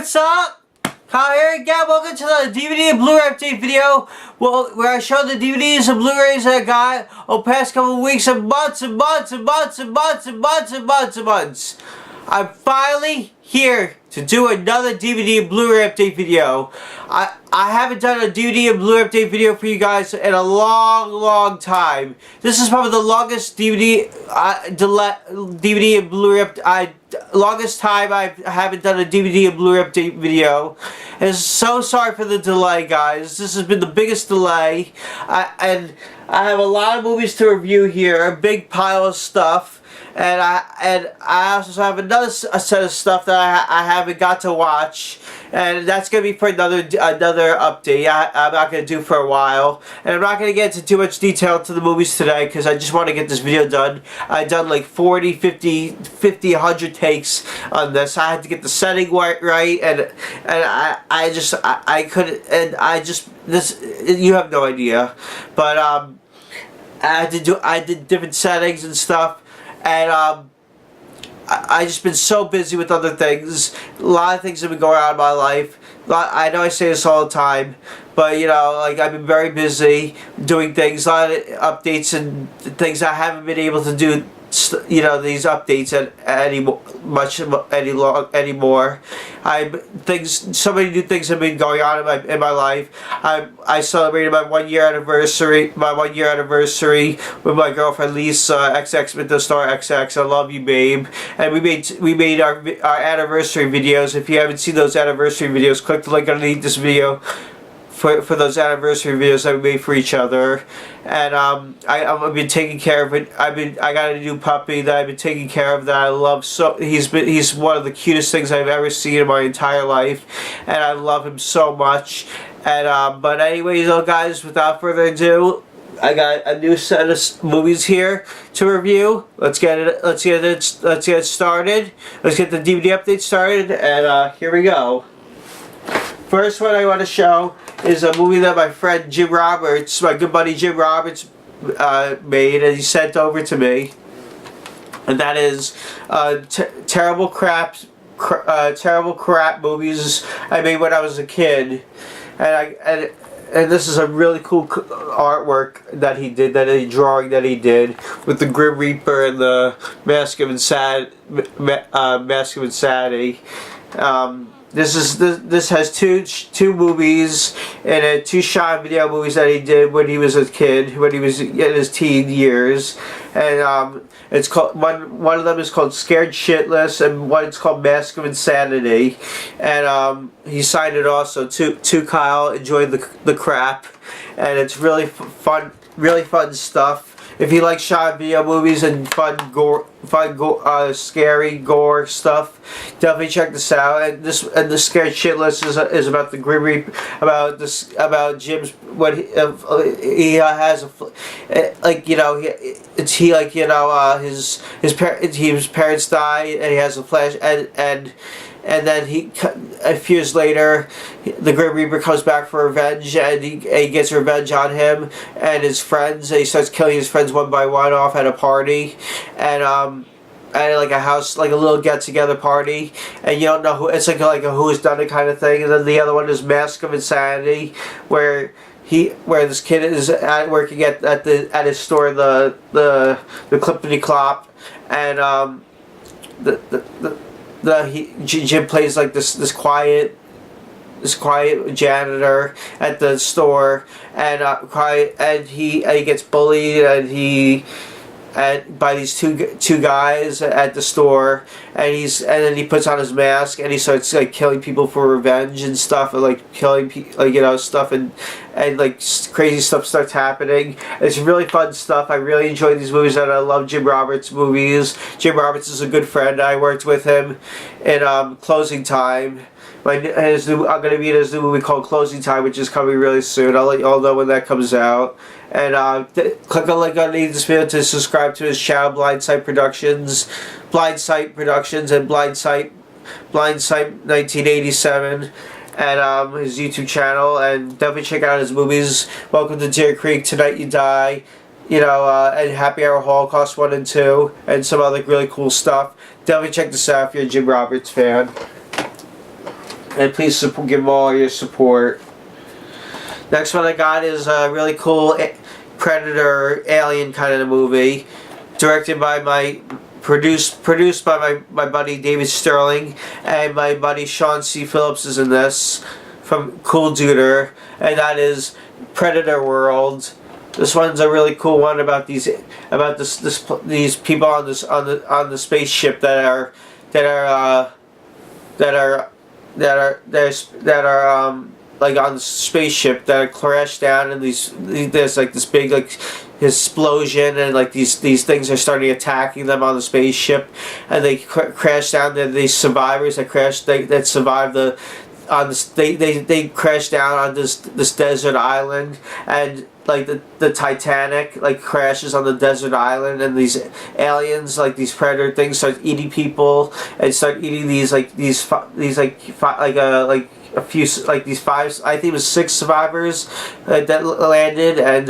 what's up? Kyle here again. Welcome to the DVD and Blu-ray update video. Well, where I show the DVDs and Blu-rays that I got over the past couple of weeks and months and months and months and months and months and months and months. I'm finally here to do another DVD and Blu-ray update video. I haven't done a DVD and Blu-ray update video for you guys in a long time. This is probably the longest DVD and Blu-ray longest time I haven't done a DVD and Blu-ray update video. And so sorry for the delay, guys. This has been the biggest delay. And I have a lot of movies to review here, a big pile of stuff. And I also have another set of stuff that I haven't got to watch, and that's gonna be for another update. I'm not gonna do for a while, and I'm not gonna get into too much detail to the movies today because I just want to get this video done. I've done like 40, 50, 100 takes on this. I had to get the setting right, and I couldn't, and this, you have no idea, but I did different settings and stuff. And I just been so busy with other things. A lot of things have been going on in my life. I know I say this all the time, but you know, like I've been very busy doing things, a lot of updates and things I haven't been able to do. You know, these updates anymore. So many new things have been going on in my life. I celebrated my 1 year anniversary. With my girlfriend Lisa, XX Star XX. I love you, babe. And we made our anniversary videos. If you haven't seen those anniversary videos, click the link underneath this video for those anniversary videos that we made for each other. And I've been taking care of it. I got a new puppy that I've been taking care of that I love so. He's one of the cutest things I've ever seen in my entire life, and I love him so much. And but anyways, guys, without further ado, I got a new set of movies here to review. Let's get it started. Let's get the DVD update started, and here we go. First one I want to show is a movie that my friend Jim Roberts, my good buddy Jim Roberts, made, and he sent over to me. And that is terrible crap movies I made when I was a kid. And this is a really cool artwork that he did, drawing that he did with the Grim Reaper and the Mask of Insanity. This has two movies in it, two shot video movies that he did when he was a kid, when he was in his teen years, and it's called one of them is called Scared Shitless, and one's called Mask of Insanity, and he signed it also to Kyle. Enjoy the crap, and it's really fun stuff. If you like shot video movies and scary gore stuff, definitely check this out. And the Scared Shitless is about the Grim Reaper, about Jim's he has like, you know, his parents die, and he has a flash, and then a few years later, the Grim Reaper comes back for revenge, and he gets revenge on him and his friends. And he starts killing his friends one by one off at a party, and like a house, like a little get-together party, and you don't know who. It's like a who's done it kind of thing. And then the other one is Mask of Insanity, where this kid is working at his store, the Clippity Clop, and Jim plays like this quiet janitor at the store, and he gets bullied by these two guys at the store, and then he puts on his mask and he starts like killing people for revenge and stuff, and like killing people, like, you know, stuff, and like crazy stuff starts happening. It's really fun stuff. I really enjoy these movies, and I love Jim Roberts movies. Jim Roberts is a good friend. I worked with him in Closing Time. I'm going to be in his new movie called Closing Time, which is coming really soon. I'll let you all know when that comes out. And click the link underneath this video to subscribe to his channel, Blindsight Productions, and Blindsight 1987, and his YouTube channel. And definitely check out his movies. Welcome to Deer Creek, Tonight You Die, you know, and Happy Hour Holocaust 1 and 2, and some other really cool stuff. Definitely check this out if you're a Jim Roberts fan. And please give them all your support. Next one I got is a really cool Predator alien kind of movie, directed by produced by my buddy David Sterling, and my buddy Shawn C. Phillips is in this from Coolduder, and that is Predator World. This one's a really cool one about these people on the spaceship that are like on the spaceship that crashed down, and there's like this big like explosion, and like these things are starting attacking them on the spaceship, and they crash down. These survivors that survived they crash down on this desert island, and like the Titanic like crashes on the desert island, and these aliens, like these predator things, start eating people and start eating these a few, like these five, I think it was 6 survivors that landed, and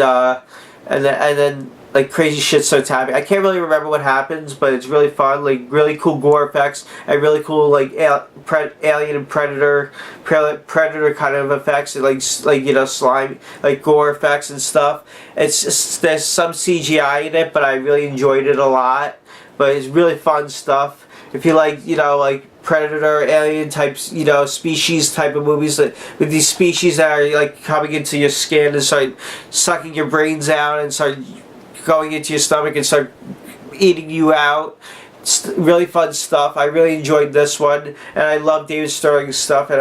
then like crazy shit starts happening. I can't really remember what happens, but it's really fun, like really cool gore effects and really cool like alien and predator kind of effects, and like you know, slime, like gore effects and stuff. It's just, there's some CGI in it, but I really enjoyed it a lot. But it's really fun stuff. If you like, you know, like predator, alien types, you know, species type of movies, with these species that are like coming into your skin and start sucking your brains out and start going into your stomach and start eating you out. It's really fun stuff. I really enjoyed this one, and I love David Sterling's stuff, and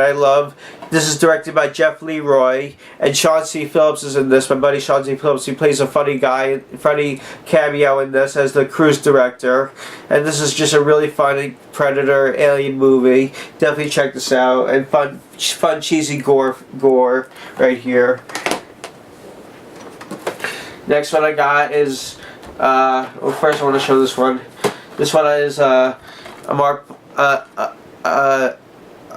this is directed by Jeff Leroy, and Shawn C. Phillips is in this. My buddy Shawn C. Phillips, he plays a funny cameo in this as the cruise director, and this is just a really funny predator alien movie. Definitely check this out, and fun cheesy gore right here. Next one I got is, well, first I want to show this one. This one is a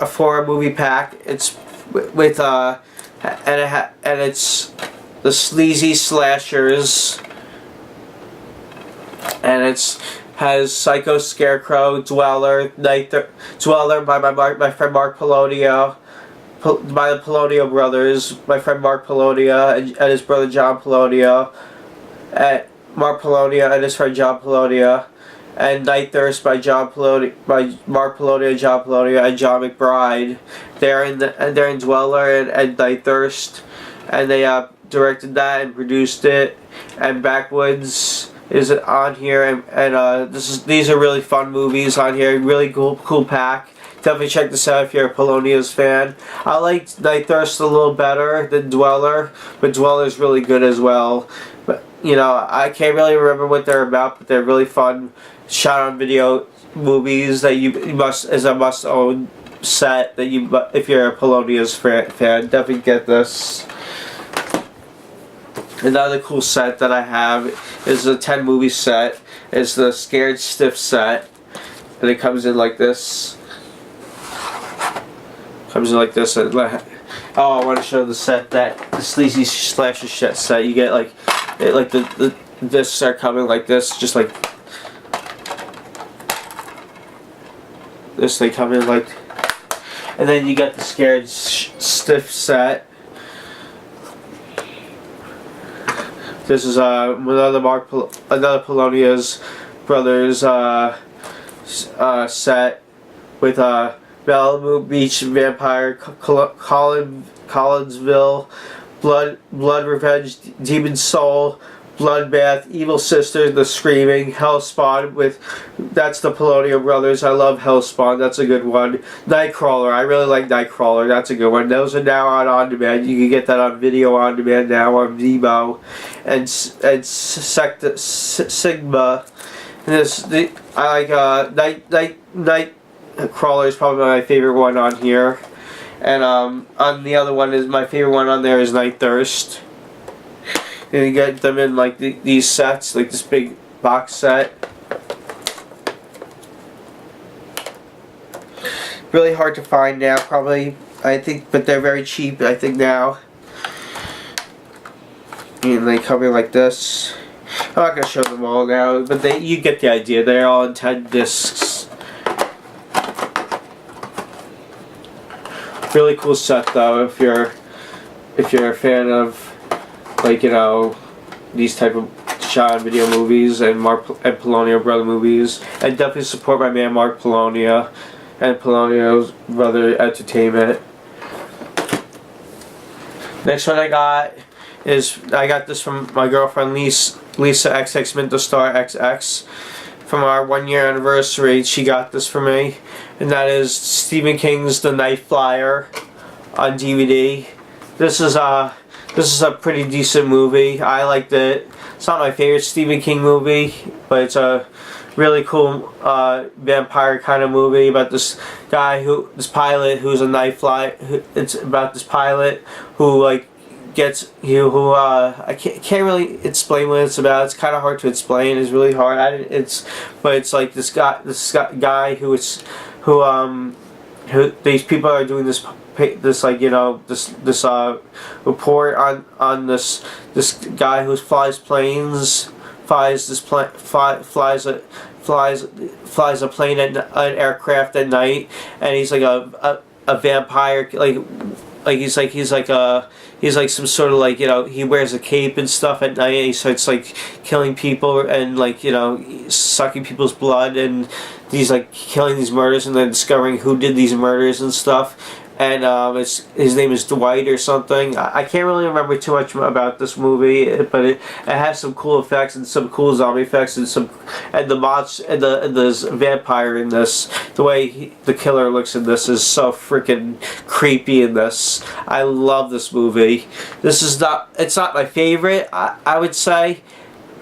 4 movie pack. It's with and it's the Sleazy slashers, and has Psycho, Scarecrow, Dweller, Dweller by my friend Mark Polonio. By the Polonio brothers, my friend Mark Polonio and his brother John Polonio, Mark Polonio and his friend John Polonio, and Night Thirst by Mark Polonio, John Polonio, and John McBride. They're in Dweller and Night Thirst, and they directed that and produced it. And Backwoods is on here, and these are really fun movies on here. Really cool pack. Definitely check this out if you're a Polonia's fan. I like Night Thirst a little better than Dweller, but Dweller's really good as well. But you know, I can't really remember what they're about, but they're really fun shot on video movies that you must, as a must own set, that you, if you're a Polonia's fan, definitely get this. Another cool set that I have is a 10 movie set. It's the Scared Stiff set, and it comes in like this. Comes in like this. And, oh, I want to show the set, that the Sleazy slasher set. You get like the discs are coming like this, just like this. They come in like, and then you get the Scared Stiff set. This is another Polonia's brothers set with Malibu Beach Vampire, Collinsville, Blood Revenge, Demonsoul, Bloodbath, Evil Sister, The Screaming, Hellspawn that's the Polonio brothers. I love Hellspawn, that's a good one. Nightcrawler, I really like Nightcrawler, that's a good one. Those are now on demand. You can get that on video on demand now on Vimeo. And Stigma. And I like Nightcrawler is probably my favorite one on here. And on the other one, is my favorite one on there is Night Thirst. And you get them in like these sets, like this big box set. Really hard to find now, probably, I think, but they're very cheap, I think, now. And they come in like this. I'm not going to show them all now, but you get the idea. They're all in 10 discs. Really cool set though. If you're a fan of, like, you know, these type of Shawn video movies and Polonio brother movies, and definitely support my man Mark Polonio and Polonio's Brother Entertainment. Next one I got this from my girlfriend Lisa XX Minto-Star XX. From our 1-year anniversary, she got this for me, and that is Stephen King's The Night Flier on DVD. This is a pretty decent movie. I liked it. It's not my favorite Stephen King movie, but it's a really cool vampire kind of movie about this pilot who's a night flier. It's about this pilot who I can't really explain what it's about. It's kind of hard to explain. It's really hard. But it's like this guy who these people are doing this like, you know, this report on this guy who flies planes, flies a plane an aircraft at night, and he's like a vampire, he's like some sort of, like, you know, he wears a cape and stuff at night, and he starts like killing people and, like, you know, sucking people's blood, and he's like killing these murders and then discovering who did these murders and stuff. And his name is Dwight or something. I can't really remember too much about this movie, but it has some cool effects and some cool zombie effects and the vampire in this. The way the killer looks in this is so freaking creepy in this. I love this movie. It's not my favorite, I would say,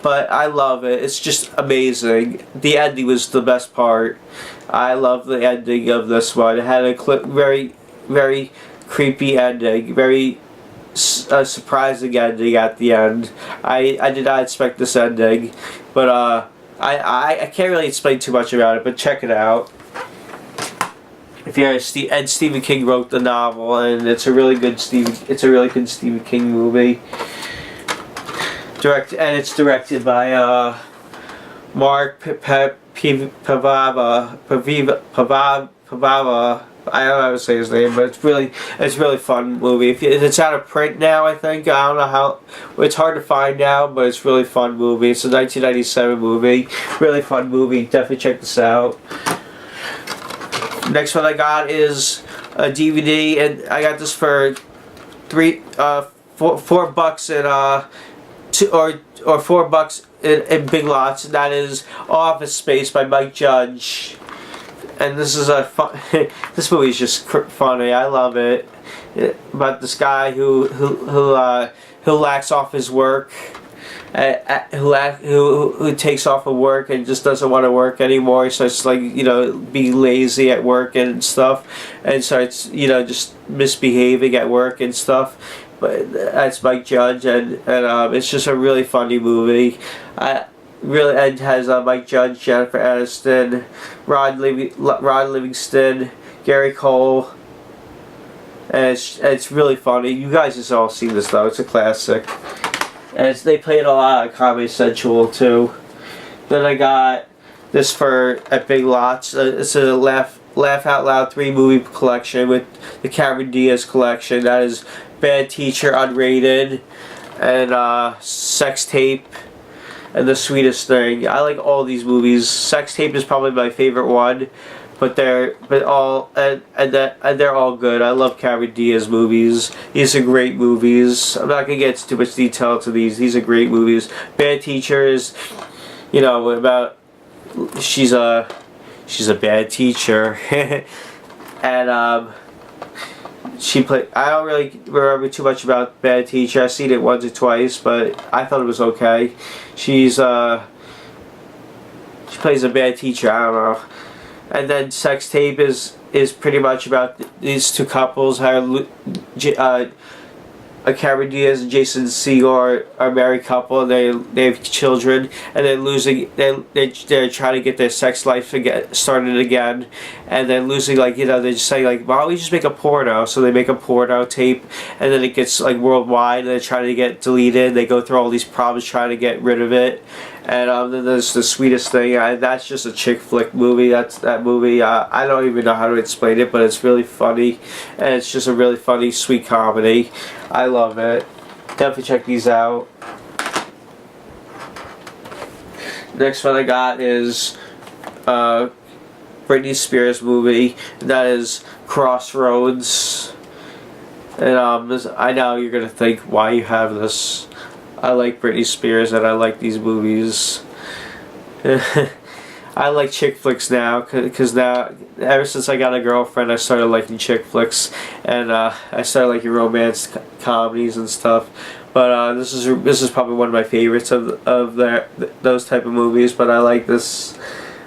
but I love it. It's just amazing. The ending was the best part. I love the ending of this one. It had a very creepy ending, very surprising ending at the end. I did not expect this ending, but I can't really explain too much about it, but check it out. If you're Stephen King wrote the novel, and it's a really good Stephen King movie. It's directed by Mark Pavava. I don't know how to say his name, but it's really fun movie. It's out of print now, I think. I don't know how. It's hard to find now, but it's really fun movie. It's a 1997 movie. Really fun movie. Definitely check this out. Next one I got is a DVD, and I got this for $4 or $4 in Big Lots, and that is Office Space by Mike Judge. And this is this movie is just funny. I love it. About this guy who lacks off his work, who takes off of work and just doesn't want to work anymore. He starts, like, you know, being lazy at work and stuff, and starts, you know, just misbehaving at work and stuff. But that's Mike Judge, and it's just a really funny movie. It has Mike Judge, Jennifer Aniston, Rod Livingston, Gary Cole, and it's really funny. You guys have all seen this though. It's a classic, and they play it a lot on Comedy Central too. Then I got this at Big Lots. It's a Laugh Out Loud 3 movie collection with the Cameron Diaz collection. That is Bad Teacher Unrated, and Sex Tape, and The Sweetest Thing. I like all these movies. Sex Tape is probably my favorite one, but they're all good. I love Cameron Diaz movies. These are great movies. I'm not gonna get into too much detail to these. These are great movies. Bad Teacher is, you know, about she's a bad teacher, and she played. I don't really remember too much about Bad Teacher. I've seen it once or twice, but I thought it was okay. She plays a bad teacher. I don't know. And then Sex Tape is pretty much about these two couples. How Cameron Diaz and Jason Segel are a married couple, and they have children, and they're trying to get their sex life started again, and then losing, like, you know, they're just saying, like, why don't we just make a porno? So they make a porno tape, and then it gets, like, worldwide, and they're trying to get deleted. They go through all these problems trying to get rid of it, And then there's The Sweetest Thing. That's just a chick flick movie. That movie. I don't even know how to explain it, but it's really funny, and it's just a really funny, sweet comedy. I love it. Definitely check these out. Next one I got is Britney Spears movie. And that is Crossroads. And I know you're gonna think why you have this. I like Britney Spears and I like these movies. I like chick flicks now because now, ever since I got a girlfriend, I started liking chick flicks, and I started liking romance comedies and stuff. But this is probably one of my favorites of those type of movies. But I like this.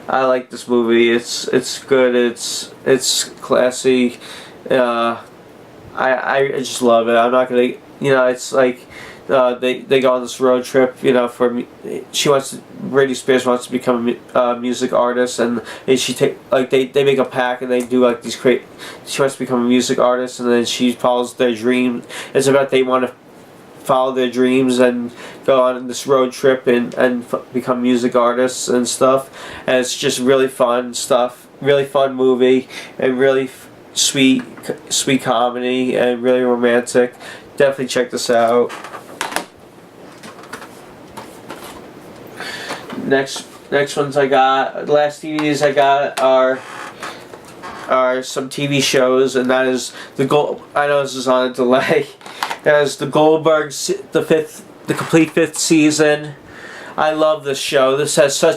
I like this movie. It's good. It's classy. I just love it. I'm not gonna, it's like they go on this road trip, Britney Spears wants to become a music artist, and she they make a pact and they do like these she wants to become a music artist, and then she follows their dream. It's about they want to follow their dreams and go on this road trip and become music artists and stuff, and it's just really fun stuff, really fun movie, and really sweet comedy and really romantic. Definitely check this out. Next ones I got, the last DVDs I got are some TV shows, and that is I know this is on a delay. That is the Goldbergs, the complete 5th season. I love this show. This has I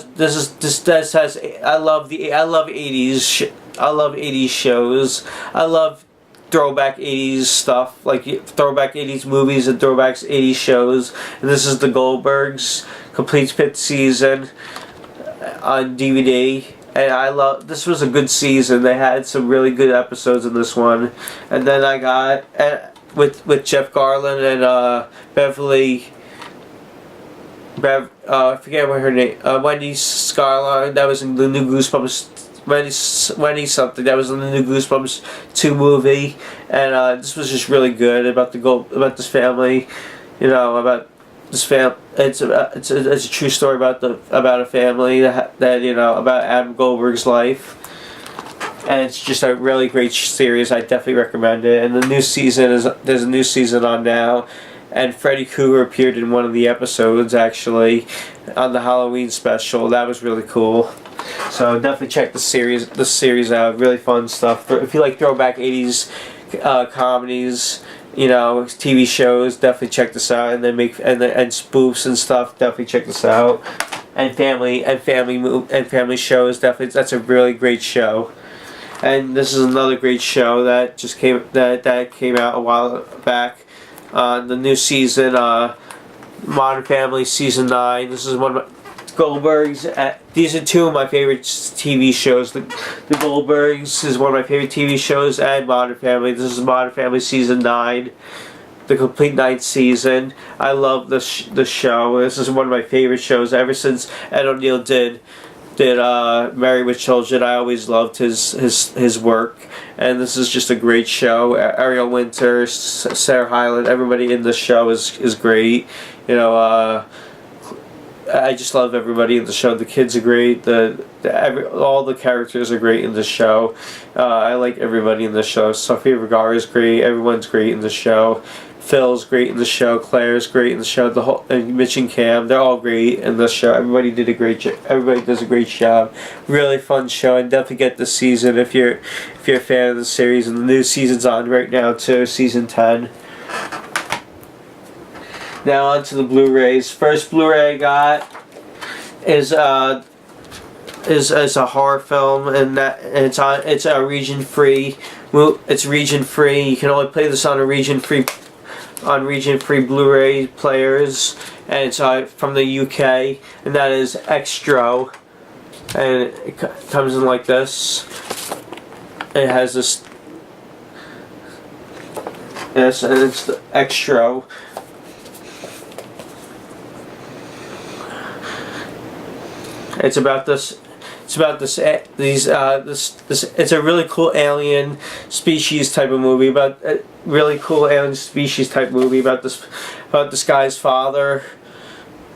love 80s shows. I love throwback 80s stuff, like throwback 80s movies and throwback 80s shows. And this is the Goldbergs, complete 5th season on DVD. And this was a good season. They had some really good episodes in this one. And then I got with Jeff Garland and Beverly. I forget what her name. Wendy Scarline. That was in the new Goosebumps. Wendy something. That was in the new Goosebumps 2 movie, and this was just really good about this family. About this family. It's a true story about a family that about Adam Goldberg's life. And it's just a really great series. I definitely recommend it. And there's a new season on now. And Freddy Krueger appeared in one of the episodes, actually, on the Halloween special. That was really cool. So definitely check this series out. Really fun stuff. If you like throwback 80s comedies, TV shows, definitely check this out. And then and spoofs and stuff. Definitely check this out. And family shows. Definitely, that's a really great show. And this is another great show that just came out a while back. The new season, Modern Family Season 9. This is one of my Goldbergs. These are 2 of my favorite TV shows. The Goldbergs is one of my favorite TV shows, and Modern Family. This is Modern Family Season 9, the complete 9th season. I love the show. This is one of my favorite shows ever since Ed O'Neill did Married with Children. I always loved his work, and this is just a great show. Ariel Winter, Sarah Hyland, everybody in this show is great. I just love everybody in the show. The kids are great. All the characters are great in the show. I like everybody in the show. Sofia Vergara is great. Everyone's great in the show. Phil's great in the show. Claire's great in the show. And Mitch and Cam, they're all great in the show. Everybody did a great job. Everybody does a great job. Really fun show, and definitely get this season if you're a fan of the series. And the new season's on right now too, season 10. Now on to the Blu-rays. First Blu-ray I got is a horror film, and it's a region free. It's region free. You can only play this on region free Blu-ray players, and it's from the UK, and that is Xtro, and it comes in like this. It has this. Yes, and it's the Xtro. It's about this. It's about this. It's a really cool alien species type of movie. About this guy's father,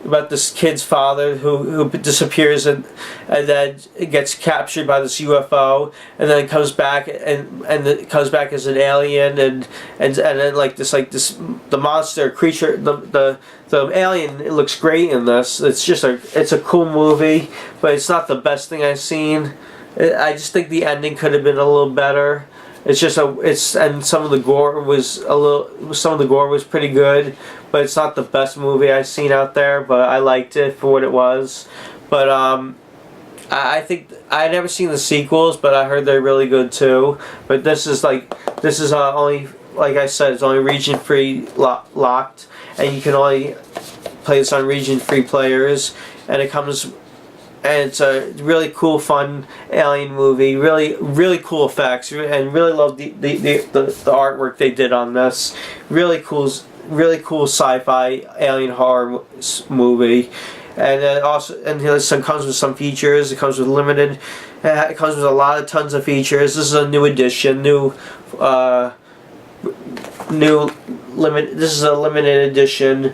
about this kid's father who disappears and then gets captured by this UFO, and then comes back and it comes back as an alien, and then like this the monster creature, the alien, it looks great in this. It's a cool movie, but it's not the best thing I've seen. I just think the ending could have been a little better. And some of the gore was pretty good, but it's not the best movie I've seen out there, but I liked it for what it was. But I think I never seen the sequels, but I heard they're really good too. But this is only, like I said, it's only region free locked, and you can only play this on region free players, and it's a really cool, fun alien movie. Really cool effects, and really love the artwork they did on this. Really cool sci-fi alien horror movie. And then it comes with some features. It comes with limited. It comes with tons of features. This is a new edition. This is a limited edition,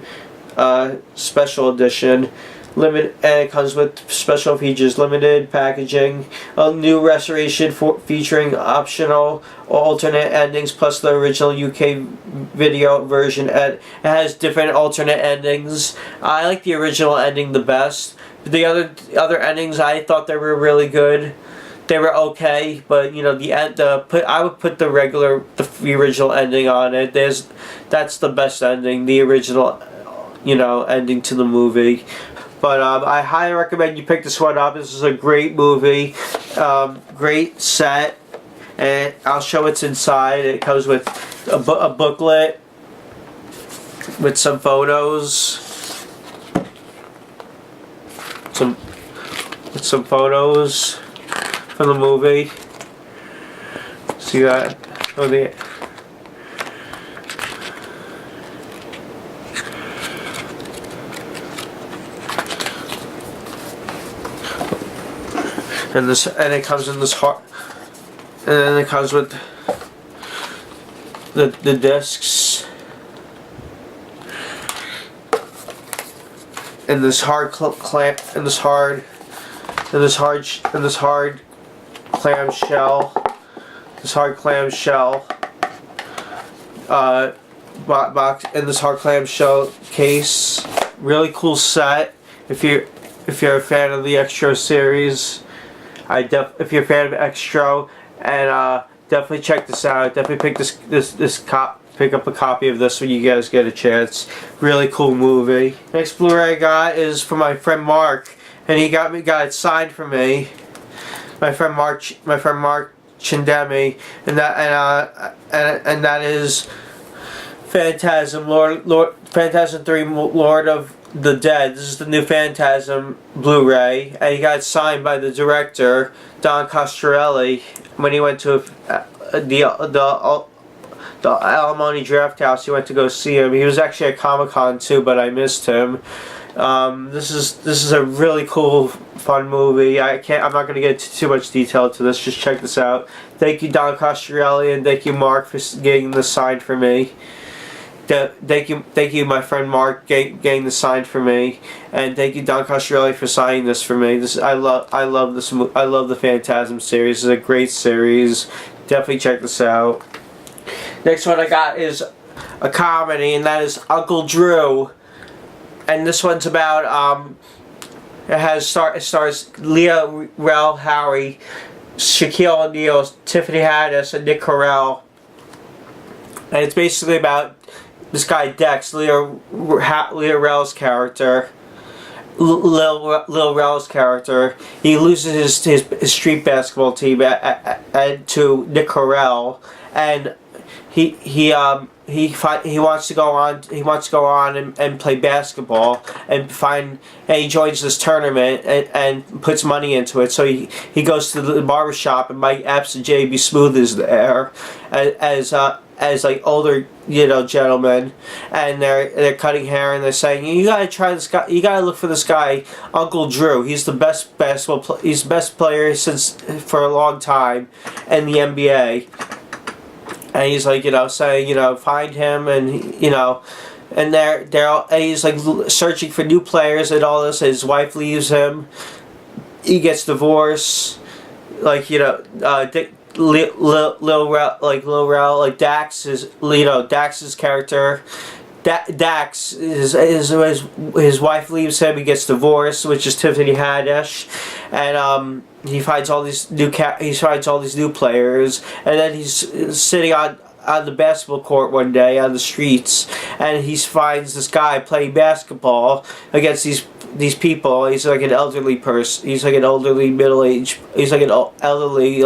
special edition. And it comes with special features, limited packaging, a new restoration featuring optional alternate endings, plus the original UK video version. It has different alternate endings. I like the original ending the best. The other endings, I thought they were really good. They were okay, but you know, I would put the original ending on it. That's the best ending, the original, ending to the movie. But I highly recommend you pick this one up. This is a great movie, great set, and I'll show what's inside. It comes with a booklet with some photos, some photos from the movie. See that? And it comes in this heart, and then it comes with the discs, and this hard clamp, and this hard clamshell, box, and this hard clamshell case. Really cool set. If you're a fan of the Xtro series. If you're a fan of Xtro, and definitely check this out. Definitely pick up a copy of this when you guys get a chance. Really cool movie. Next Blu-ray I got is from my friend Mark, and he got it signed for me. My friend Mark Chindemi, and that is Phantasm, Phantasm 3, Lord of the Dead. This is the new Phantasm Blu-ray, and he got signed by the director Don Coscarelli when he went to the Alimony Draft House. He went to go see him. He was actually at Comic-Con too, but I missed him. This is a really cool, fun movie. I'm not going to get too much detail to this. Just check this out. Thank you, Don Coscarelli, and thank you, Mark, for getting this signed for me. Thank you, my friend Mark, getting this signed for me, and thank you, Don Coscarelli, for signing this for me. I love this. I love the Phantasm series. It's a great series. Definitely check this out. Next one I got is a comedy, and that is Uncle Drew. And this one's about it stars Leah Rel Howery, Shaquille O'Neal, Tiffany Haddish, and Nick Carell. And it's basically about this guy Dex, Lil Rel's character. Lil Rel's character. He loses his street basketball team to Nick Carell, and he wants to go on and play basketball, and he joins this tournament and puts money into it. So he goes to the barbershop, and Mike Epps and JB Smooth is there as like older gentlemen, and they're cutting hair, and they're saying, you gotta try this guy, you gotta look for this guy Uncle Drew. He's the best he's the best player for a long time in the NBA. And he's like, saying, find him, and and he's like searching for new players and all this. His wife leaves him. He gets divorced. Like, you know, Lil Rel, like Dax is, you know, Dax's character. Dax, his wife leaves him. He gets divorced, which is Tiffany Haddish, and he finds all these new players, and then he's sitting on the basketball court one day on the streets, and he finds this guy playing basketball against these people. He's like an elderly person. He's like an elderly middle-aged. He's like an elderly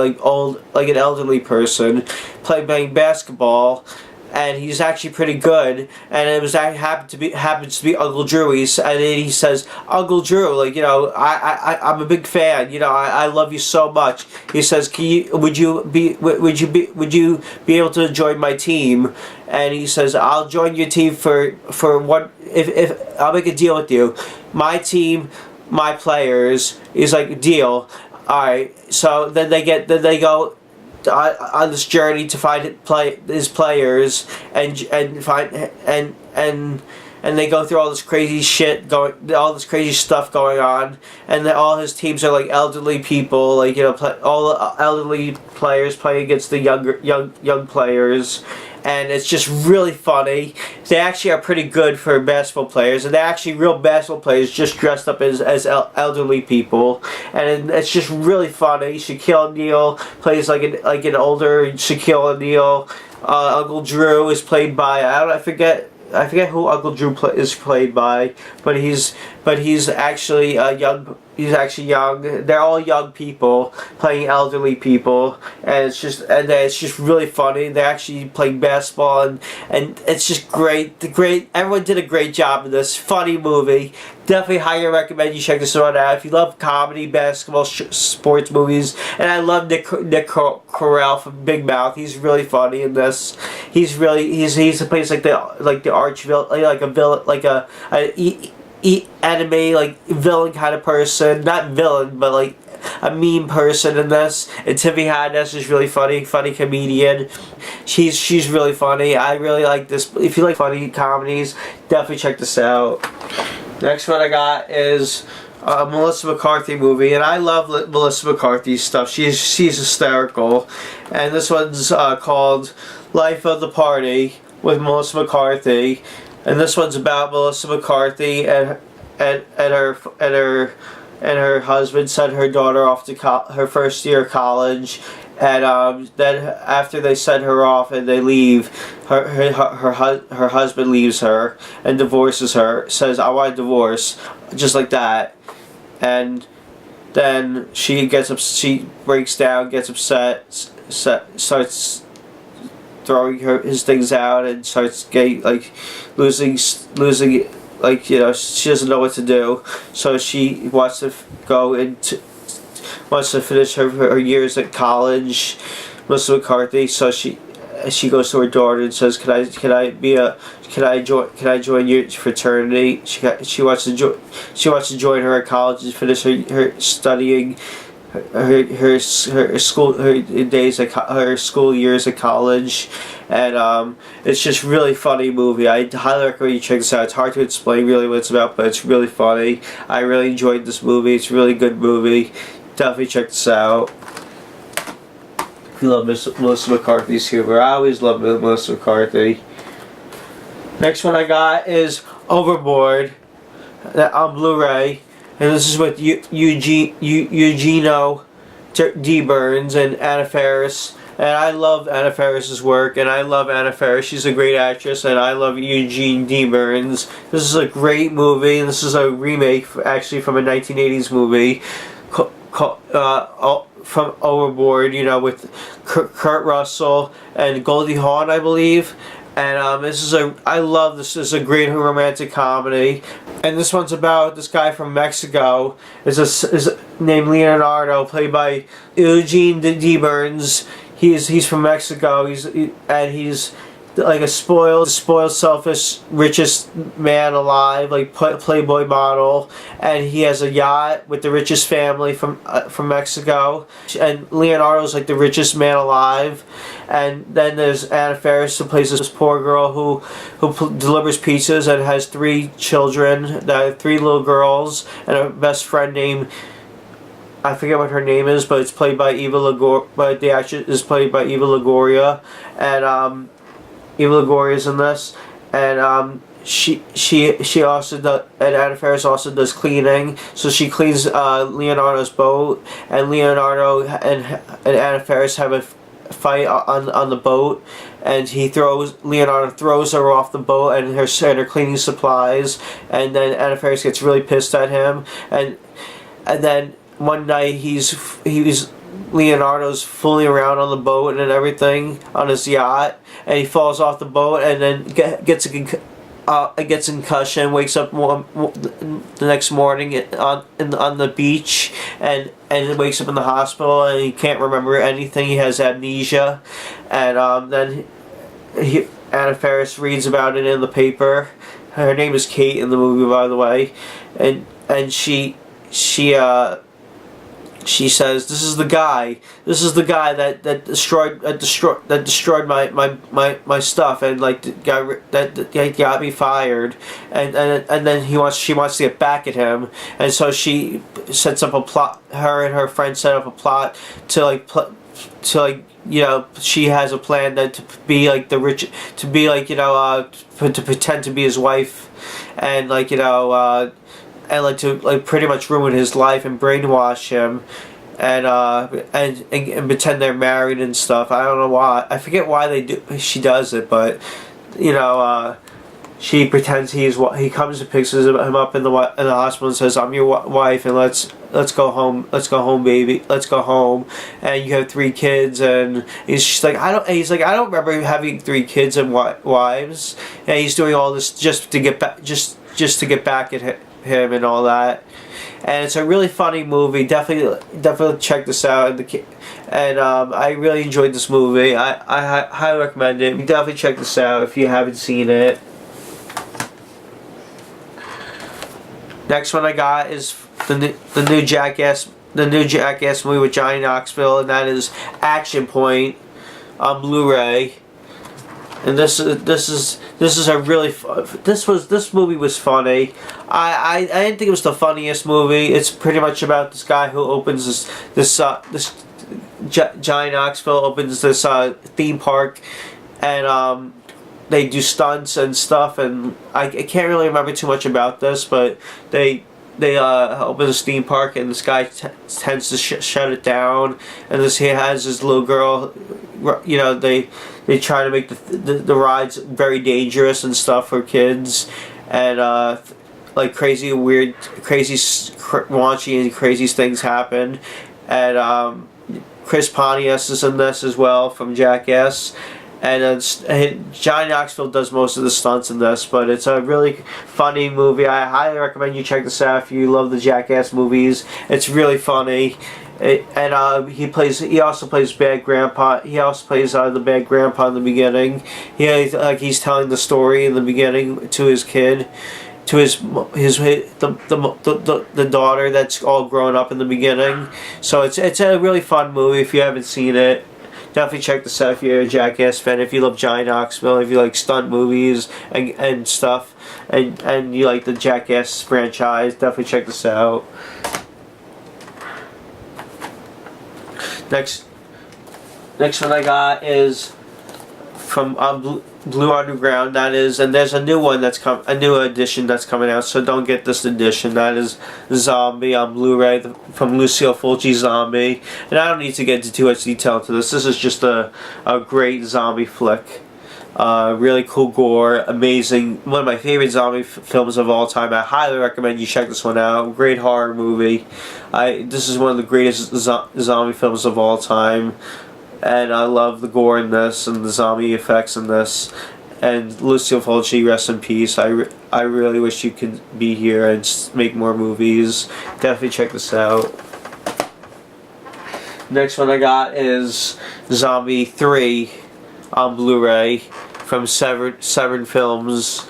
person playing basketball. And he's actually pretty good, and it happens to be Uncle Drew. And then he says, Uncle Drew, like, you know, I'm a big fan. You know, I love you so much. He says, would you be able to join my team? And he says, I'll join your team for one. If I'll make a deal with you, my team, my players. He's like, deal. All right. So then they go on this journey to find his players and they go through all this crazy stuff going on, and then all his teams are like elderly people, like, you know, all the elderly players playing against the young players. And it's just really funny. They actually are pretty good for basketball players, and they're actually real basketball players just dressed up as elderly people, and it's just really funny. Shaquille O'Neal plays like an older Shaquille O'Neal. Uncle Drew is played by I forget who Uncle Drew is played by, but he's actually young. He's actually young. They're all young people playing elderly people, and it's just really funny. They're actually playing basketball, and it's just great. Everyone did a great job in this funny movie. Definitely highly recommend you check this one out if you love comedy, basketball, sports movies. And I love Nick Carell from Big Mouth. He's really funny in this. He plays like the arch villain, like a villain, like a anime like villain kind of person. Not villain, but like a mean person in this. And Tiffany Haddish is really funny comedian. She's really funny. I really like this. If you like funny comedies, definitely check this out. Next one I got is a Melissa McCarthy movie, and I love Melissa McCarthy's stuff. She's hysterical, and this one's called Life of the Party with Melissa McCarthy, and this one's about Melissa McCarthy and her husband sent her daughter off to her first year of college, and then after they send her off and they leave, her husband leaves her and divorces her. Says, "I want a divorce," just like that, and then she breaks down, gets upset, starts throwing his things out, and starts getting like losing. Like, you know, she doesn't know what to do, so she wants to finish her years at college, Melissa McCarthy. So she goes to her daughter and says, "Can I join your fraternity?" She wants to join her at college and finish her studying her school years at college. And it's just really funny movie. I highly recommend you check this out. It's hard to explain really what it's about, but it's really funny. I really enjoyed this movie. It's a really good movie. Definitely check this out. If you love Melissa McCarthy's humor, I always love Melissa McCarthy. Next one I got is Overboard on Blu-ray, and this is with Eugenio D. Burns and Anna Faris. And I love Anna Faris's work, and I love Anna Faris. She's a great actress, and I love Eugene D. Burns. This is a great movie, and this is a remake, actually, from a 1980s movie from Overboard, you know, with Kurt Russell and Goldie Hawn, I believe. And I love this. This is a great romantic comedy. And this one's about this guy from Mexico. Is named Leonardo, played by Eugene D. Burns. He's from Mexico. He's like a spoiled, selfish, richest man alive, like Playboy model, and he has a yacht with the richest family from Mexico, and Leonardo's like the richest man alive, and then there's Anna Faris, who plays this poor girl who delivers pizzas and has 3 children, 3 little girls, and a best friend named, I forget what her name is, but it's played by Eva Longoria. But the actress is played by Eva Longoria, and Eva Longoria's in this, and she also does, and Anna Faris also does cleaning. So she cleans Leonardo's boat, and Leonardo and Anna Faris have a fight on the boat, and Leonardo throws her off the boat and her cleaning supplies, and then Anna Faris gets really pissed at him, and then one night Leonardo's fooling around on the boat and everything on his yacht, and he falls off the boat and then gets a concussion, wakes up the next morning on the beach, and wakes up in the hospital, and he can't remember anything. He has amnesia, and then Anna Faris reads about it in the paper. Her name is Kate in the movie, by the way, and she says, this is the guy that destroyed my stuff, and like got me fired, and then she wants to get back at him, and so she sets up a plot. Her and her friend set up a plot to she has a plan that to be like the rich, to be like to pretend to be his wife, and and to pretty much ruin his life and brainwash him, and pretend they're married and stuff. I don't know why. I forget why she does it, but she pretends he comes and picks him up in the hospital and says, "I'm your wife, and let's go home. Let's go home, baby. Let's go home." And you have 3 kids, and he's like, I don't remember having 3 kids and wives. And he's doing all this just to get back, just to get back at him and all that. And it's a really funny movie. Definitely check this out. And I really enjoyed this movie. I highly recommend it. Definitely check this out if you haven't seen it. Next one I got is the new Jackass movie with Johnny Knoxville, and that is Action Point on Blu-ray. And this movie was funny. I didn't think it was the funniest movie. It's pretty much about this guy who opens Johnny Knoxville opens this theme park, and they do stunts and stuff, and I can't really remember too much about this, but they open this theme park, and this guy tends to shut it down, and he has this little girl. They try to make the rides very dangerous and stuff for kids, and like crazy, weird, crazy, raunchy and crazy things happen, and Chris Pontius is in this as well from Jackass. And Johnny Knoxville does most of the stunts in this, but it's a really funny movie. I highly recommend you check this out if you love the Jackass movies. It's really funny, and he also plays Bad Grandpa. He also plays the Bad Grandpa in the beginning. He's telling the story in the beginning to his kid, to the daughter that's all grown up in the beginning. So it's a really fun movie if you haven't seen it. Definitely check this out if you're a Jackass fan, if you love Johnny Knoxville, if you like stunt movies and stuff, and you like the Jackass franchise. Definitely check this out. Next one I got is from Blue Underground. That is, and there's a new one a new edition that's coming out. So don't get this edition. That is Zombie on Blu-ray from Lucio Fulci's Zombie. And I don't need to get into too much detail into this. This is just a great zombie flick. Really cool gore, amazing. One of my favorite zombie films of all time. I highly recommend you check this one out. Great horror movie. This is one of the greatest zombie films of all time. And I love the gore in this and the zombie effects in this. And Lucio Fulci, rest in peace. I really wish you could be here and make more movies. Definitely check this out. Next one I got is Zombie 3 on Blu-ray from Severed Films.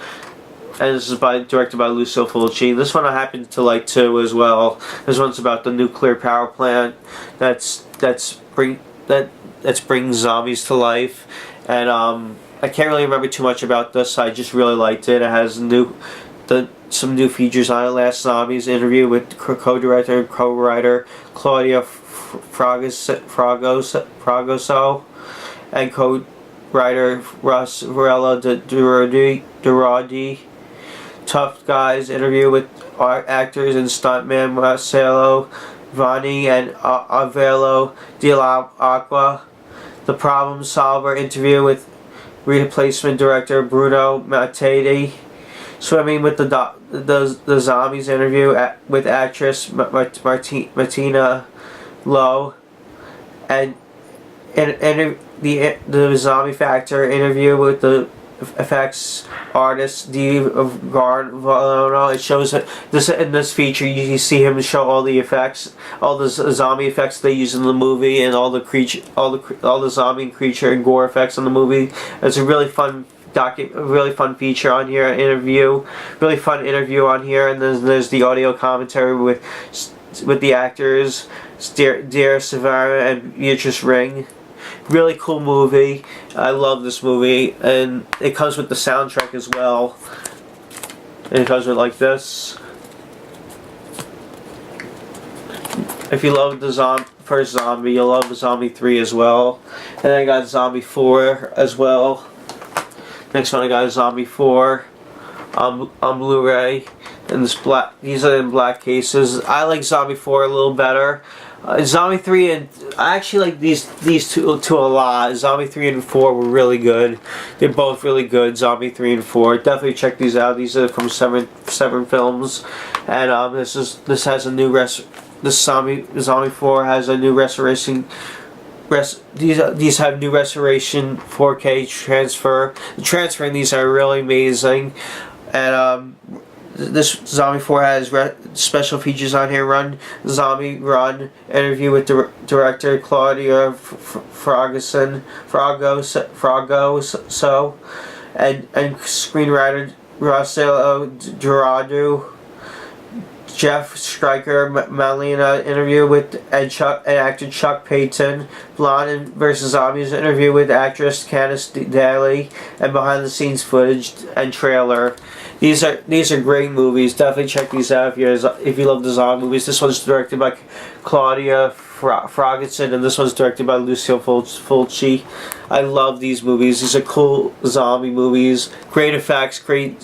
And this is directed by Lucio Fulci. This one I happen to like too as well. This one's about the nuclear power plant that brings zombies to life. And I can't really remember too much about this. I just really liked it. It has some new features on it. Last Zombies interview with co-director and co-writer Claudia Fragoso and co-writer Rosarella Duradi. Tough Guys interview with actors and stuntman Marcelo Vanni and Avelo de la Aqua. The Problem Solver interview with replacement director Bruno Mattei. Swimming with the Zombies interview with actress Martina Lowe. And the Zombie Factor interview with the effects artist Dave of Garvalono. It shows this in this feature. You see him show all the effects, all the zombie effects they use in the movie, and all the zombie and creature and gore effects in the movie. It's a really fun feature on here. Really fun interview on here, and then there's the audio commentary with the actors Dare Savara and Beatrice Ring. Really cool movie. I love this movie, and it comes with the soundtrack as well. And it comes with like this. If you love the first Zombie, you'll love the Zombie 3 as well. And then I got Zombie 4 as well. Next one I got Zombie 4 on Blu-ray. And these are in black cases. I like Zombie 4 a little better. Zombie 3 and I actually like these two a lot. Zombie 3 and 4 were really good. They're both really good. Zombie 3 and 4. Definitely check these out. These are from Seven Films, and this has a new Zombie 4 has a new restoration. These have new restoration 4K transfer. The transfer in these are really amazing, and this Zombie 4 has special features on here. Zombie Run interview with director Claudia Fragoso and screenwriter Rossello Dorado. Jeff Stryker Malina interview with actor Chuck Payton. Blonde vs. Zombies interview with actress Candice Daly, and behind the scenes footage and trailer. These are great movies. Definitely check these out if you love the zombie movies. This one's directed by Claudia Fragoso, and this one's directed by Lucio Fulci. I love these movies. These are cool zombie movies. Great effects, great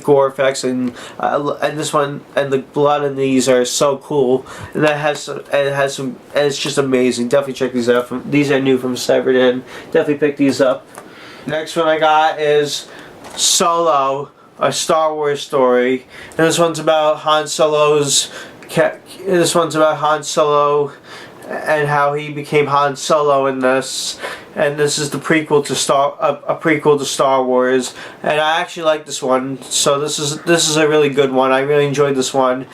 gore effects, and this one and the blood in these are so cool. And it's just amazing. Definitely check these out. These are new from Severed, and definitely pick these up. Next one I got is Solo, a Star Wars story, and this one's about Han Solo and how he became Han Solo in this, and this is the prequel to Star Wars, and I actually like this one. So this is a really good one. I really enjoyed this one.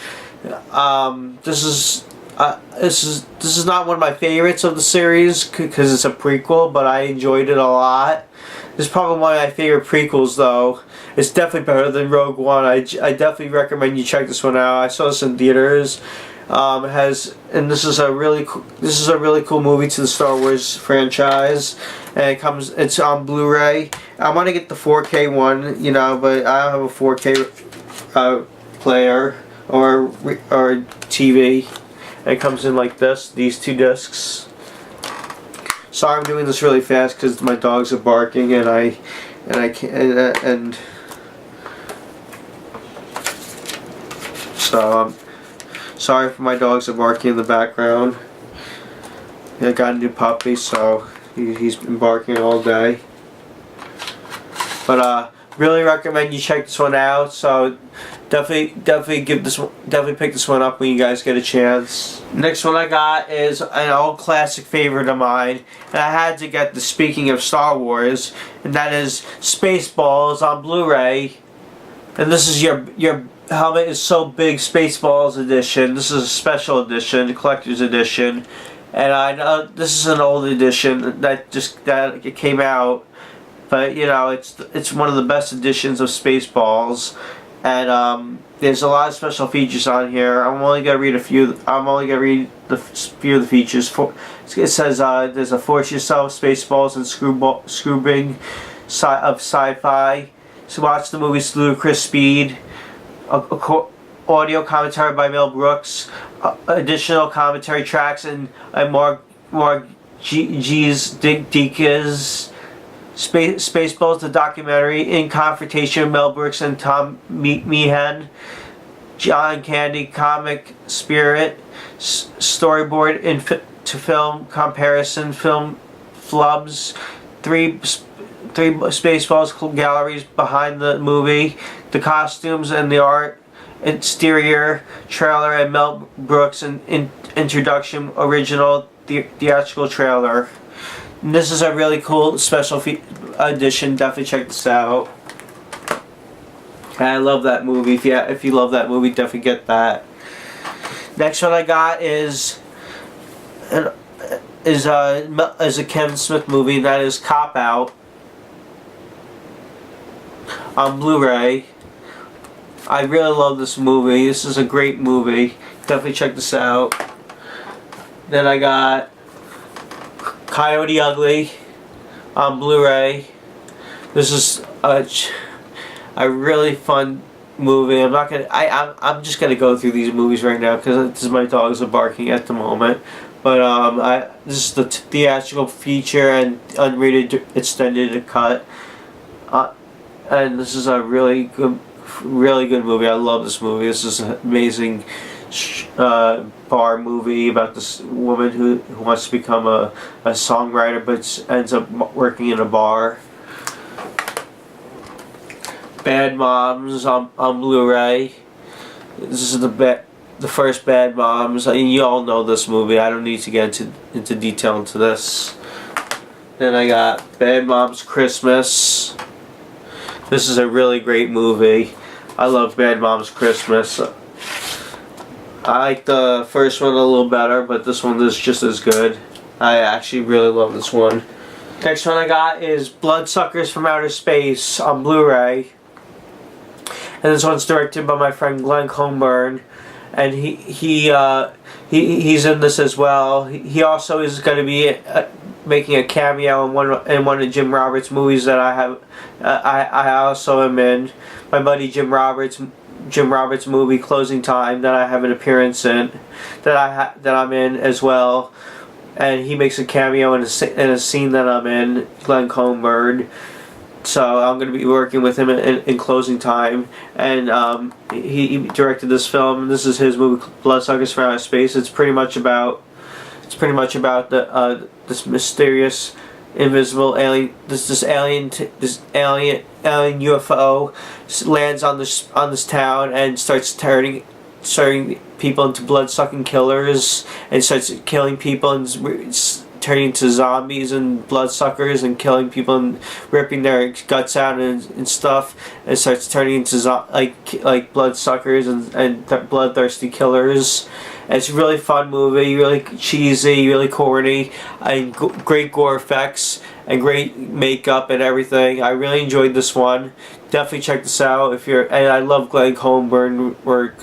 This is not one of my favorites of the series because it's a prequel, but I enjoyed it a lot. This is probably one of my favorite prequels, though. It's definitely better than Rogue One. I definitely recommend you check this one out. I saw this in theaters. This is a really cool movie to the Star Wars franchise, and it's on Blu-ray. I want to get the 4K one, but I don't have a 4K player or TV. And it comes in like this. These two discs. Sorry, I'm doing this really fast because my dogs are barking, and I can't. So sorry for my dogs are barking in the background. I got a new puppy, so he's been barking all day. But really recommend you check this one out. So definitely pick this one up when you guys get a chance. Next one I got is an old classic favorite of mine, and I had to get the Speaking of Star Wars, and that is Spaceballs on Blu-ray. And this is your helmet is so big Spaceballs edition. This is a special edition, a collector's edition, and I know this is an old edition that it came out. but you know, it's one of the best editions of Spaceballs, and there's a lot of special features on here. I'm only gonna read a few. I'm only gonna read the few of the features. It says there's a Force Yourself, Spaceballs, and Screwbing of sci-fi. So watch the movie's ludicrous speed. Audio commentary by Mel Brooks. Additional commentary tracks and more G's Dikas. Spaceballs, the documentary, in confrontation, Mel Brooks and Tom Meehan. John Candy, comic spirit, storyboard to film comparison, film flubs, three Spaceballs galleries behind the movie, the costumes and the art, exterior trailer, and Mel Brooks introduction original theatrical trailer. And this is a really cool special edition. Definitely check this out. And I love that movie. If you love that movie, definitely get that. Next one I got is a Kevin Smith movie, and that is Cop Out on Blu-ray. I really love this movie. This is a great movie. Definitely check this out. Then I got Coyote Ugly on Blu-ray. This is a really fun movie. I'm just gonna go through these movies right now because my dogs are barking at the moment. But this is the theatrical feature and unrated extended cut. And this is a really good movie. I love this movie. This is an amazing bar movie about this woman who wants to become a songwriter but ends up working in a bar. Bad Moms on Blu-ray. This is the first Bad Moms. You all know this movie. I don't need to get into detail into this. Then I got Bad Moms Christmas. This is a really great movie. I love Bad Moms Christmas. I like the first one a little better, but this one is just as good. I actually really love this one. Next one I got is Bloodsuckers from Outer Space on Blu-ray. And this one's directed by my friend Glenn Coburn, and he's in this as well. He also is going to be making a cameo in one of Jim Roberts' movies that I also am in. My buddy Jim Roberts' movie Closing Time that I have an appearance in, that I'm in as well, and he makes a cameo in a scene that I'm in. Glenn Coburn. So I'm going to be working with him in Closing Time, and he directed this film. This is his movie, Bloodsuckers from Outer Space. It's pretty much about this mysterious, invisible alien. This alien UFO lands on this town and starts turning people into blood-sucking killers, and starts killing people and turning into zombies and bloodsuckers and killing people and ripping their guts out and stuff, and starts turning into like bloodsuckers and bloodthirsty killers. And it's a really fun movie, really cheesy, really corny, and great gore effects and great makeup and everything. I really enjoyed this one. Definitely check this out and I love Glenn Coburn work.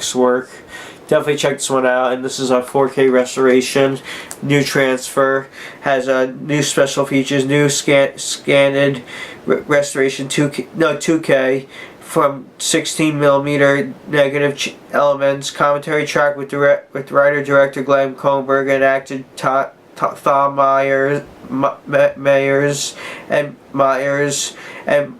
Definitely check this one out. And this is a 4K restoration, new transfer, has new special features, new scanned restoration, 2K from 16mm negative elements, commentary track with writer-director Glenn Coburn and actor Thom Myers and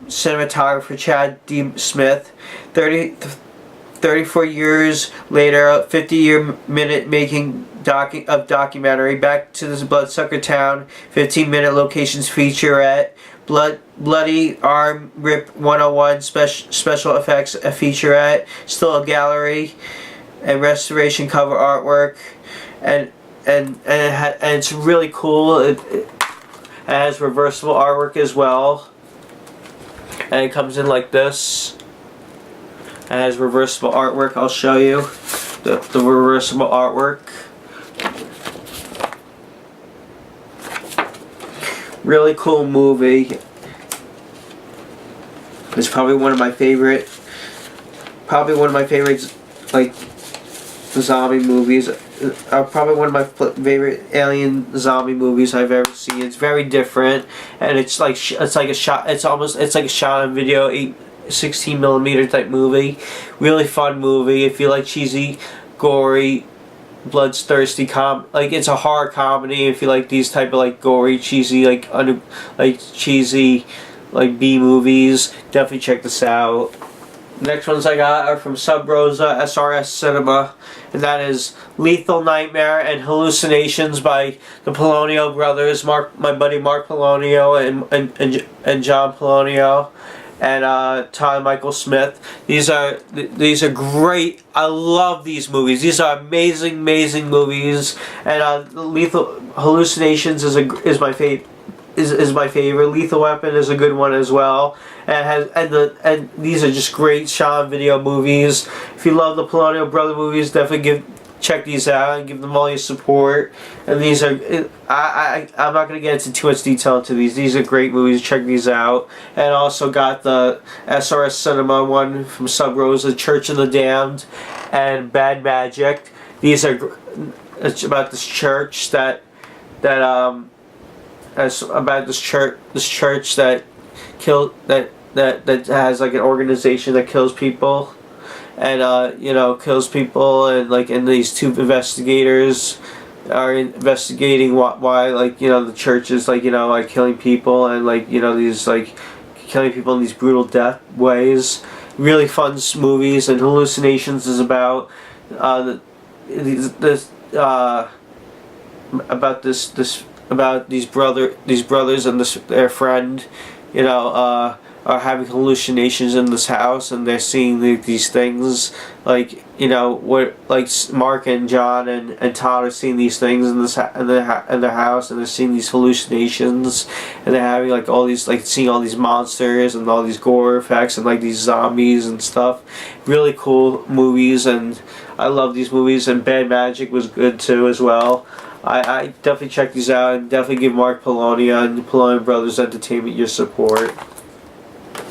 cinematographer Chad D. Smith. 34 years later, a 50-year making documentary, back to this bloodsucker town, 15-minute locations featurette, Bloody Arm Rip 101 special effects, a featurette, still a gallery, and restoration cover artwork, and it's really cool. It has reversible artwork as well, and it comes in like this. It has reversible artwork. I'll show you the reversible artwork. Really cool movie. It's probably one of my favorite, like, zombie movies. Probably one of my favorite alien zombie movies I've ever seen. It's very different, and it's like a shot. It's like a shot on video, 16mm type movie. Really fun movie. If you like cheesy, gory, bloodthirsty like, it's a horror comedy. If you like these type of like gory, cheesy, like cheesy, like B movies, definitely check this out. Next ones I got are from Sub Rosa SRS Cinema, and that is Lethal Nightmare and Hallucinations by the Polonio brothers, my buddy Mark Polonio and John Polonio, and Todd Michael Smith. These are great. I love these movies. These are amazing movies. And Lethal Hallucinations is my favorite. Is my favorite. Lethal Weapon is a good one as well, and these are just great shot video movies. If you love the Polonio brother movies, definitely check these out and give them all your support. And these are I'm not going to get into too much detail into these. These are great movies. Check these out. And also got the SRS Cinema one from Sub Rosa, Church of the Damned and Bad Magic. These are it's about this church that has like an organization that kills people, and kills people, and these two investigators are investigating why the church is like killing people, and these killing people in these brutal death ways. Really fun movies. And Hallucinations is about these brothers and their friend, are having hallucinations in this house, and they're seeing these things, Mark and John and Todd are seeing these things in their house, and they're seeing these hallucinations, and they're having all these seeing all these monsters and all these gore effects and these zombies and stuff. Really cool movies, and I love these movies. And Bad Magic was good too as well. I definitely check these out, and definitely give Mark Polonio and the Polonio Brothers Entertainment your support.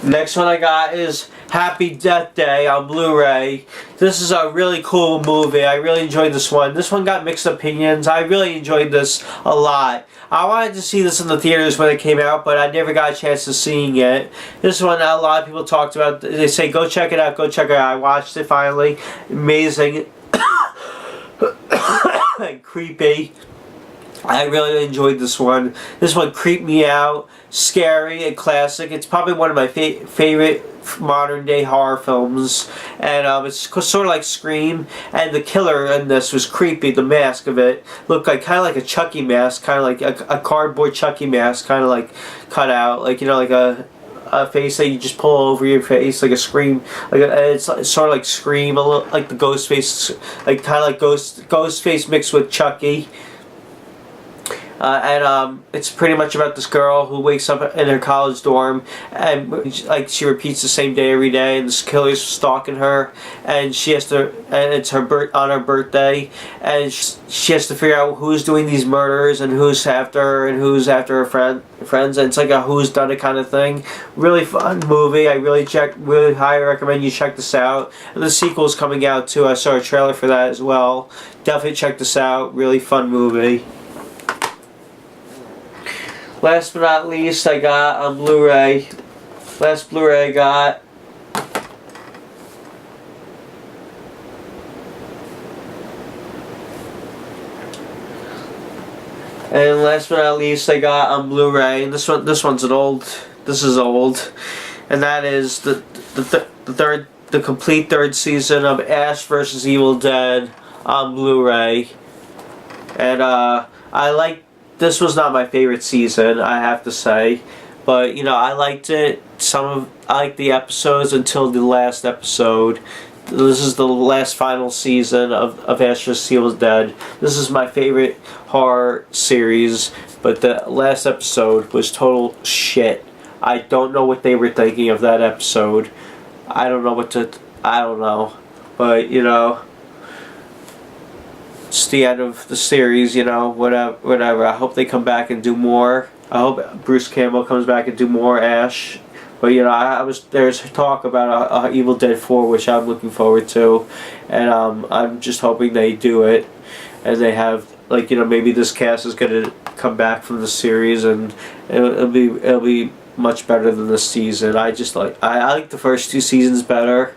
Next one I got is Happy Death Day on Blu-ray. This is a really cool movie. I really enjoyed this one. This one got mixed opinions. I really enjoyed this a lot. I wanted to see this in the theaters when it came out, but I never got a chance to seeing it. This one a lot of people talked about. They say go check it out, go check it out. I watched it finally. Amazing. And creepy. I really enjoyed this one. This one creeped me out. Scary and classic. It's probably one of my favorite modern day horror films, and it's sort of like Scream. And the killer in this was creepy. The mask of it looked kind of like a Chucky mask, kind of like a cardboard Chucky mask, kind of like cut out, like a face that you just pull over your face, like a Scream, it's sort of like Scream, a little like the ghost face, kind of like ghost face mixed with Chucky. And it's pretty much about this girl who wakes up in her college dorm, and she repeats the same day every day, and this killer's stalking her, and she has to, and it's on her birthday, and she has to figure out who's doing these murders and who's after her and who's after her friends, and it's like a who's done it kind of thing. Really fun movie. I really highly recommend you check this out. And the sequel's coming out too. I saw a trailer for that as well. Definitely check this out. Really fun movie. Last but not least, I got on Blu-ray. Last Blu-ray I got. And last but not least, I got on Blu-ray. And this one's an old. This is old, and that is the complete third season of Ash vs. Evil Dead on Blu-ray. And I like. This was not my favorite season, I have to say, but I liked it. I liked the episodes until the last episode. This is the last final season of Ash vs. Evil Dead. This is my favorite horror series, but the last episode was total shit. I don't know what they were thinking of that episode. I don't know, but it's the end of the series, whatever. I hope they come back and do more. I hope Bruce Campbell comes back and do more Ash But you know, there's talk about a Evil Dead 4, which I'm looking forward to, and I'm just hoping they do it, and they have, like, you know, maybe this cast is gonna come back from the series, and it'll be much better than this season. I like the first 2 seasons better.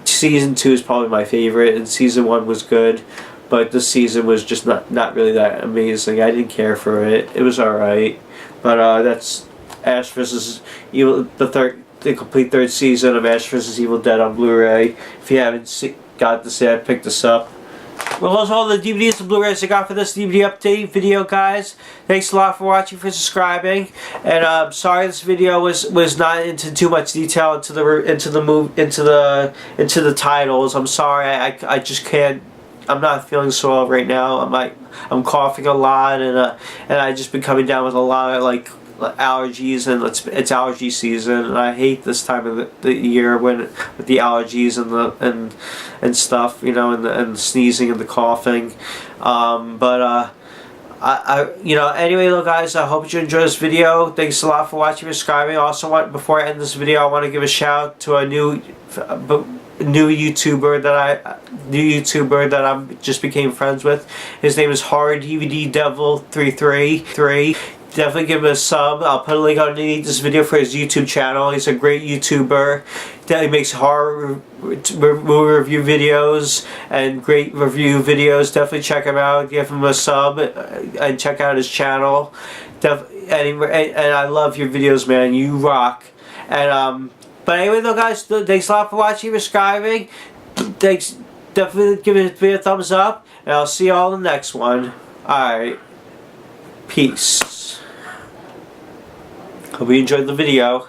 Season 2 is probably my favorite, and season 1 was good, but this season was just not really that amazing. I didn't care for it. It was alright, but that's Ash vs. Evil, the complete 3rd season of Ash vs. Evil Dead on Blu-ray. If you haven't got this yet, pick this up. Well, those are all the DVDs and Blu-rays I got for this DVD update video, guys. Thanks a lot for watching, for subscribing, and sorry this video was not into too much detail into the titles. I'm sorry, I just can't. I'm not feeling so well right now. I'm coughing a lot, and I just been coming down with a lot of like allergies, and it's allergy season, and I hate this time of the year with the allergies and stuff, you know, and sneezing and the coughing, you know, anyway, look, guys, I hope you enjoyed this video. Thanks a lot for watching and subscribing. Also, before I end this video, I want to give a shout out to a new YouTuber that I just became friends with. His name is Horror DVD Devil 333. Definitely give him a sub. I'll put a link underneath this video for his YouTube channel. He's a great YouTuber. He makes horror movie review videos and great review videos. Definitely check him out. Give him a sub and check out his channel. And I love your videos, man. You rock. And but anyway, though, guys, thanks a lot for watching and subscribing. Thanks. Definitely give it a thumbs up, and I'll see you all in the next one. Alright. Peace. Hope you enjoyed the video.